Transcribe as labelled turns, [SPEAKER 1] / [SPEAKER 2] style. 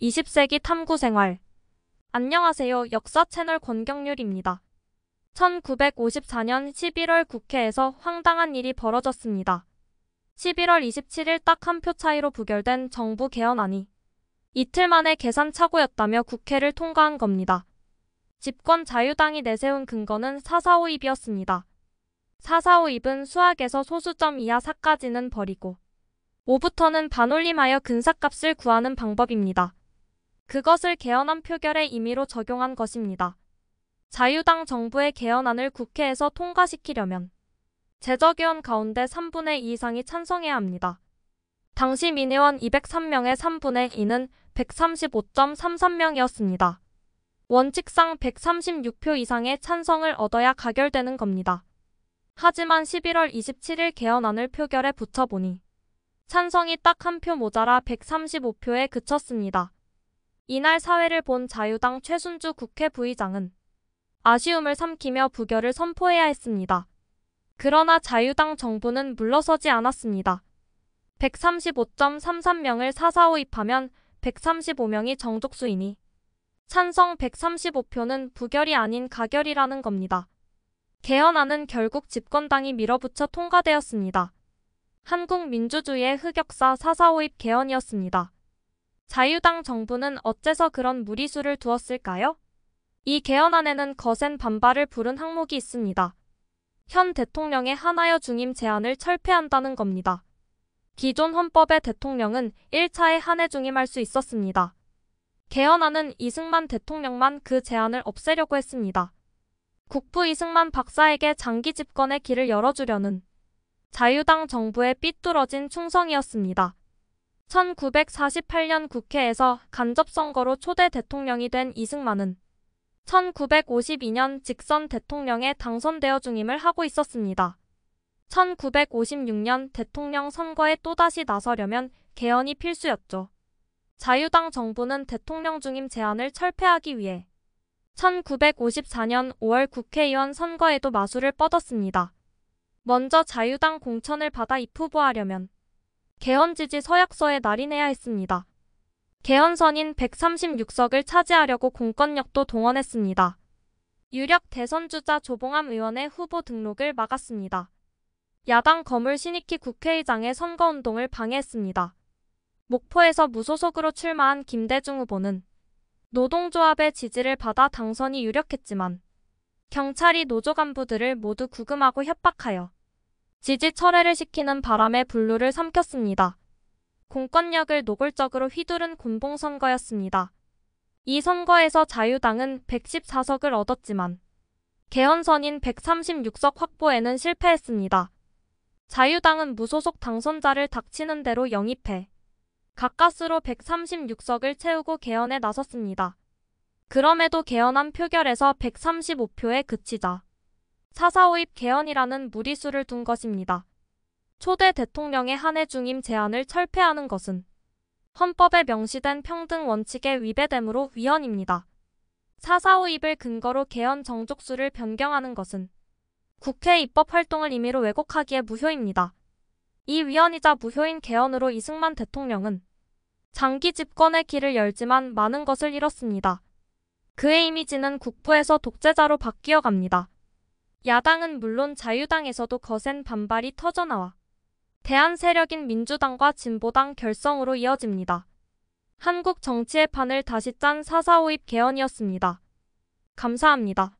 [SPEAKER 1] 20세기 탐구생활. 안녕하세요. 역사 채널 권경률입니다. 1954년 11월 국회에서 황당한 일이 벌어졌습니다. 11월 27일 딱 한 표 차이로 부결된 정부 개헌안이 이틀 만에 계산착오였다며 국회를 통과한 겁니다. 집권 자유당이 내세운 근거는 445입이었습니다. 445입은 수학에서 소수점 이하 4까지는 버리고 5부터는 반올림하여 근사값을 구하는 방법입니다. 그것을 개헌안 표결의 임의로 적용한 것입니다. 자유당 정부의 개헌안을 국회에서 통과시키려면 제적의원 가운데 3분의 2 이상이 찬성해야 합니다. 당시 민의원 203명의 3분의 2는 135.33명이었습니다. 원칙상 136표 이상의 찬성을 얻어야 가결되는 겁니다. 하지만 11월 27일 개헌안을 표결에 붙여보니 찬성이 딱 한 표 모자라 135표에 그쳤습니다. 이날 사회를 본 자유당 최순주 국회 부의장은 아쉬움을 삼키며 부결을 선포해야 했습니다. 그러나 자유당 정부는 물러서지 않았습니다. 135.33명을 445입하면 135명이 정족수이니 찬성 135표는 부결이 아닌 가결이라는 겁니다. 개헌안은 결국 집권당이 밀어붙여 통과되었습니다. 한국 민주주의의 흑역사 445입 개헌이었습니다. 자유당 정부는 어째서 그런 무리수를 두었을까요? 이 개헌안에는 거센 반발을 부른 항목이 있습니다. 현 대통령의 한하여 중임 제안을 철폐한다는 겁니다. 기존 헌법의 대통령은 1차에 한해 중임할 수 있었습니다. 개헌안은 이승만 대통령만 그 제안을 없애려고 했습니다. 국부 이승만 박사에게 장기 집권의 길을 열어주려는 자유당 정부의 삐뚤어진 충성이었습니다. 1948년 국회에서 간접선거로 초대 대통령이 된 이승만은 1952년 직선 대통령에 당선되어 중임을 하고 있었습니다. 1956년 대통령 선거에 또다시 나서려면 개헌이 필수였죠. 자유당 정부는 대통령 중임 제안을 철폐하기 위해 1954년 5월 국회의원 선거에도 마술을 뻗었습니다. 먼저 자유당 공천을 받아 입후보하려면 개헌 지지 서약서에 날인해야 했습니다. 개헌선인 136석을 차지하려고 공권력도 동원했습니다. 유력 대선주자 조봉암 의원의 후보 등록을 막았습니다. 야당 거물 신익희 국회의장의 선거운동을 방해했습니다. 목포에서 무소속으로 출마한 김대중 후보는 노동조합의 지지를 받아 당선이 유력했지만 경찰이 노조 간부들을 모두 구금하고 협박하여 지지 철회를 시키는 바람에 분루를 삼켰습니다. 공권력을 노골적으로 휘두른 곤봉선거였습니다. 이 선거에서 자유당은 114석을 얻었지만 개헌선인 136석 확보에는 실패했습니다. 자유당은 무소속 당선자를 닥치는 대로 영입해 가까스로 136석을 채우고 개헌에 나섰습니다. 그럼에도 개헌안 표결에서 135표에 그치자 445입 개헌이라는 무리수를 둔 것입니다. 초대 대통령의 한해 중임 제안을 철폐하는 것은 헌법에 명시된 평등 원칙에 위배되므로 위헌입니다. 445입을 근거로 개헌 정족수를 변경하는 것은 국회 입법 활동을 임의로 왜곡하기에 무효입니다. 이 위헌이자 무효인 개헌으로 이승만 대통령은 장기 집권의 길을 열지만 많은 것을 잃었습니다. 그의 이미지는 국부에서 독재자로 바뀌어 갑니다. 야당은 물론 자유당에서도 거센 반발이 터져나와 대안 세력인 민주당과 진보당 결성으로 이어집니다. 한국 정치의 판을 다시 짠 445입 개헌이었습니다. 감사합니다.